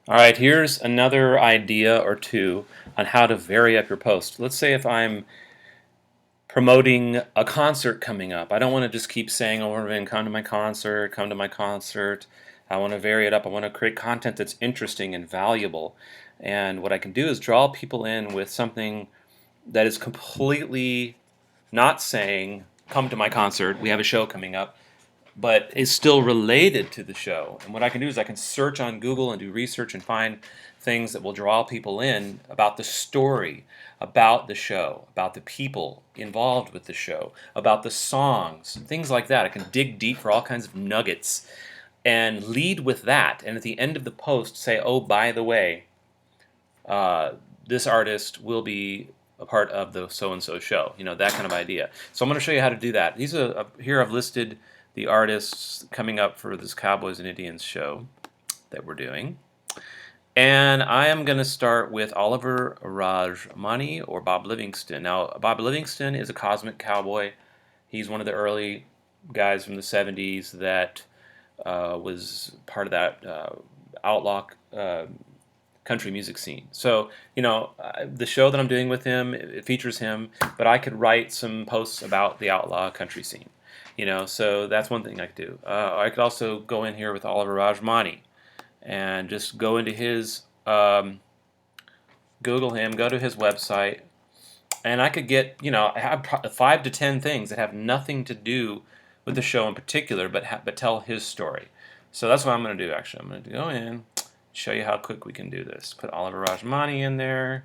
All right, here's another idea or two on how to vary up your post. Let's say if I'm promoting a concert coming up, I don't want to just keep saying over and over, come to my concert, come to my concert. I want to vary it up. I want to create content that's interesting and valuable. And what I can do is draw people in with something that is completely not saying, come to my concert, we have a show coming up, but is still related to the show. And what I can do is I can search on Google and do research and find things that will draw people in about the story, about the show, about the people involved with the show, about the songs, things like that. I can dig deep for all kinds of nuggets and lead with that. And at the end of the post, say, oh, by the way, uh, this artist will be a part of the so-and-so show, that kind of idea. So I'm going to show you how to do that. These are here I've listed the artists coming up for this Cowboys and Indians show that we're doing. And I am going to start with Oliver Rajmani or Bob Livingston. Now, Bob Livingston is a cosmic cowboy. He's one of the early guys from the 70s that was part of that outlaw country music scene. So, the show that I'm doing with him, it features him, but I could write some posts about the outlaw country scene. So that's one thing I could do. I could also go in here with Oliver Rajmani and just go into his, Google him, go to his website, and I could get, I have 5 to 10 things that have nothing to do with the show in particular, but tell his story. So that's what I'm going to do, actually. I'm going to go in, show you how quick we can do this. Put Oliver Rajmani in there.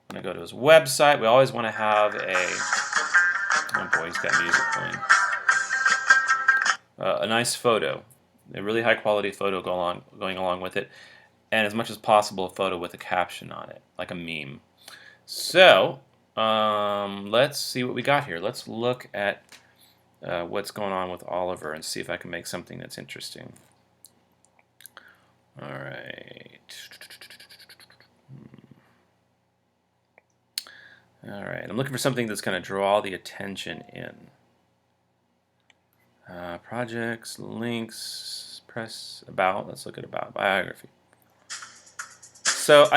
I'm going to go to his website. We always want to have oh boy, he's got music playing. A nice photo, a really high quality photo going along with it, and as much as possible a photo with a caption on it, like a meme. So let's see what we got here. Let's look at what's going on with Oliver and see if I can make something that's interesting. All right. All right, I'm looking for something that's going to draw the attention in. Projects, links, press, about. Let's look at about, biography. So,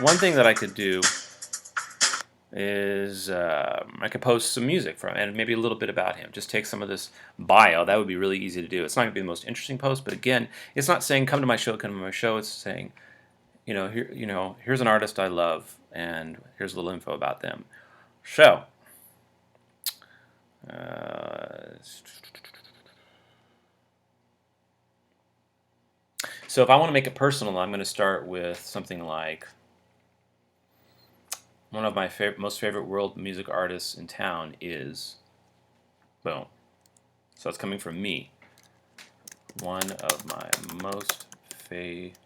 one thing that I could do is I could post some music from and maybe a little bit about him. Just take some of this bio. That would be really easy to do. It's not going to be the most interesting post, but again, it's not saying come to my show, come to my show. It's saying, here's an artist I love, and here's a little info about them. So, so if I want to make it personal, I'm going to start with something like one of my most favorite world music artists in town is, boom. So it's coming from me. One of my most favorite.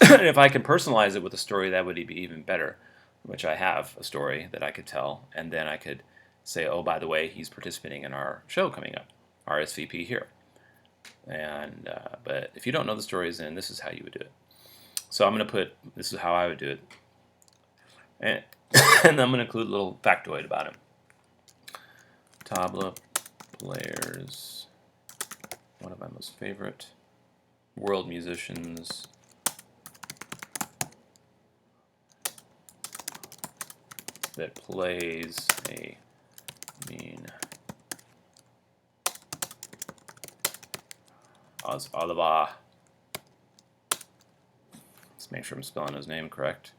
And if I can personalize it with a story, that would be even better, which I have a story that I could tell, and then I could say, oh, by the way, he's participating in our show coming up, RSVP here. And but if you don't know the stories, then this is how you would do it. So I'm going to put, this is how I would do it. And, and I'm going to include a little factoid about him. Tabla players, one of my most favorite world musicians. That plays a mean Oz Oliver. Let's make sure I'm spelling his name correct.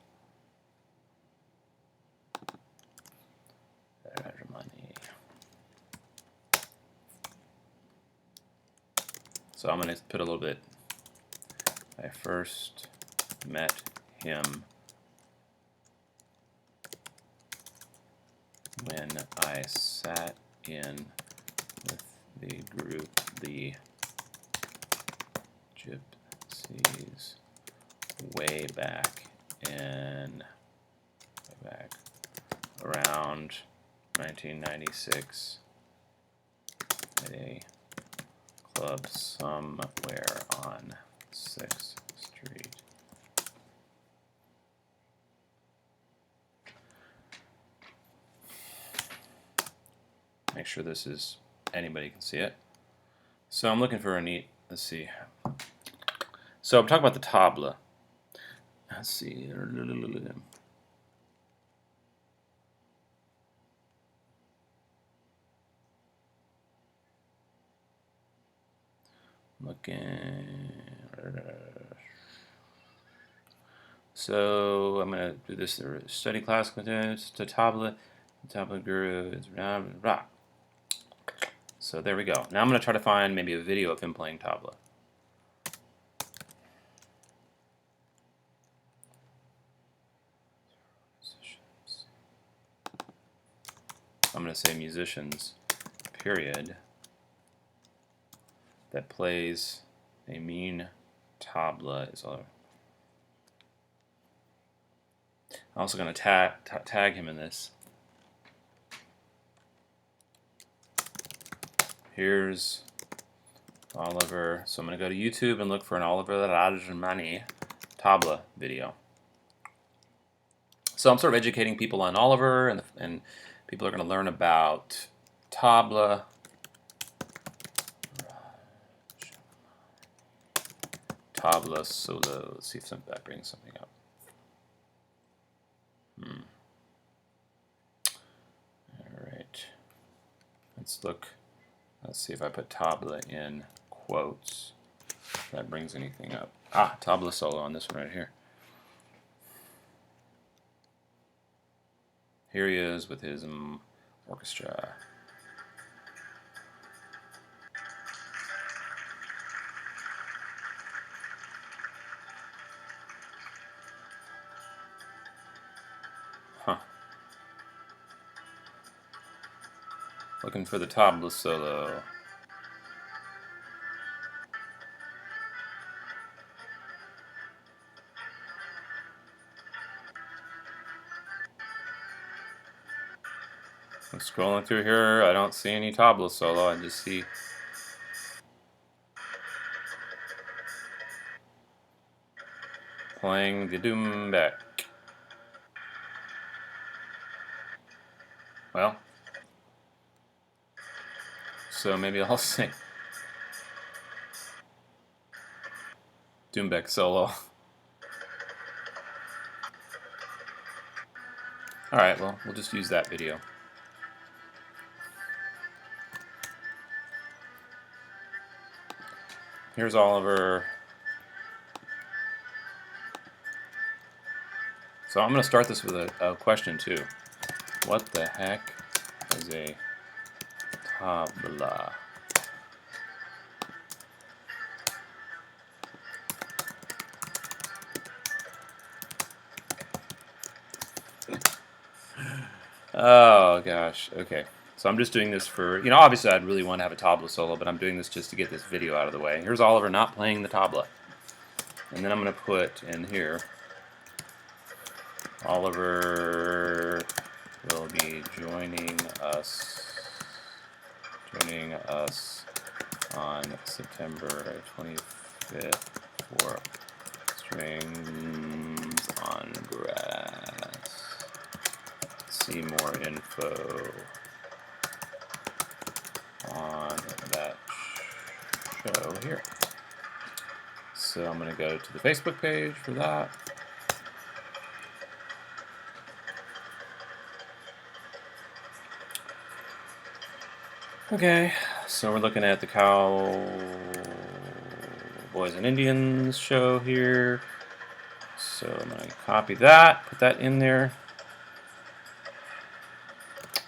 So I'm going to put a little bit. I first met him when I sat in with the group The Gypsies way back around 1996 at a club somewhere on 6th Street. Make sure this is, anybody can see it. So I'm looking for a neat, let's see. So I'm talking about the tabla. Let's see. Looking. So I'm going to do this study classical to tabla. Tabla guru is blah, blah, blah. So there we go. Now I'm going to try to find maybe a video of him playing tabla. I'm going to say musicians, period, that plays a mean tabla is all. I'm also going to tag him in this. Here's Oliver. So I'm going to go to YouTube and look for an Oliver Rajmani tabla video. So I'm sort of educating people on Oliver, and people are going to learn about tabla. Tabla solo. Let's see if that brings something up. All right. Let's look. Let's see if I put tabla in quotes. If that brings anything up. Ah, tabla solo on this one right here. Here he is with his orchestra. Huh. Looking for the tabla solo. I'm scrolling through here. I don't see any tabla solo. I just see playing the doumbek. Well, so maybe I'll sing doumbek solo. Alright, well, we'll just use that video. Here's Oliver. So I'm going to start this with a question too. What the heck is a tabla? Oh gosh, okay. So I'm just doing this for, obviously I'd really want to have a tabla solo, but I'm doing this just to get this video out of the way. Here's Oliver not playing the tabla. And then I'm going to put in here, Oliver will be joining us on September 25th for Strings on Grass. See more info on that show here. So I'm going to go to the Facebook page for that. Okay, so we're looking at the Cowboys and Indians show here. So I'm going to copy that, put that in there.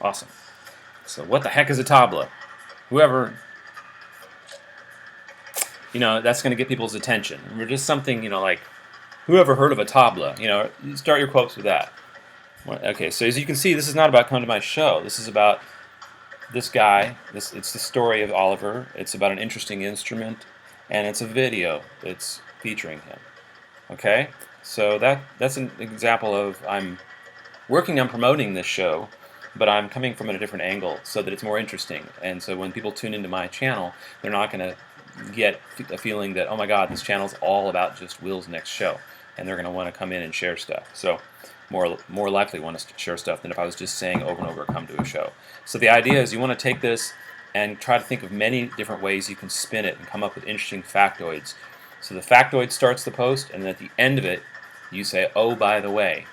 Awesome. So what the heck is a tabla? Whoever, that's going to get people's attention. And we're just something, like, whoever heard of a tabla? You start your quotes with that. Okay, so as you can see, this is not about come to my show. This is about this guy. It's the story of Oliver. It's about an interesting instrument, and it's a video that's featuring him. Okay, so that's an example of I'm working on promoting this show, but I'm coming from a different angle so that it's more interesting. And so when people tune into my channel, they're not going to get a feeling that, oh my God, this channel's all about just Will's next show, and they're going to want to come in and share stuff. So more likely want to share stuff than if I was just saying over and over, come to a show. So the idea is you want to take this and try to think of many different ways you can spin it and come up with interesting factoids So the factoid starts the post, and then at the end of it, you say, "Oh, by the way,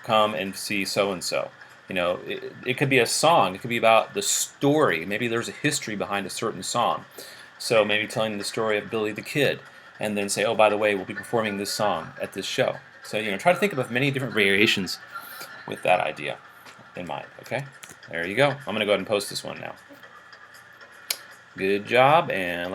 come and see so and so." It could be a song. It could be about the story. Maybe there's a history behind a certain song. So maybe telling the story of Billy the Kid, and then say, "Oh, by the way, we'll be performing this song at this show." So try to think of many different variations with that idea in mind. Okay, there you go. I'm gonna go ahead and post this one now. Good job, and let me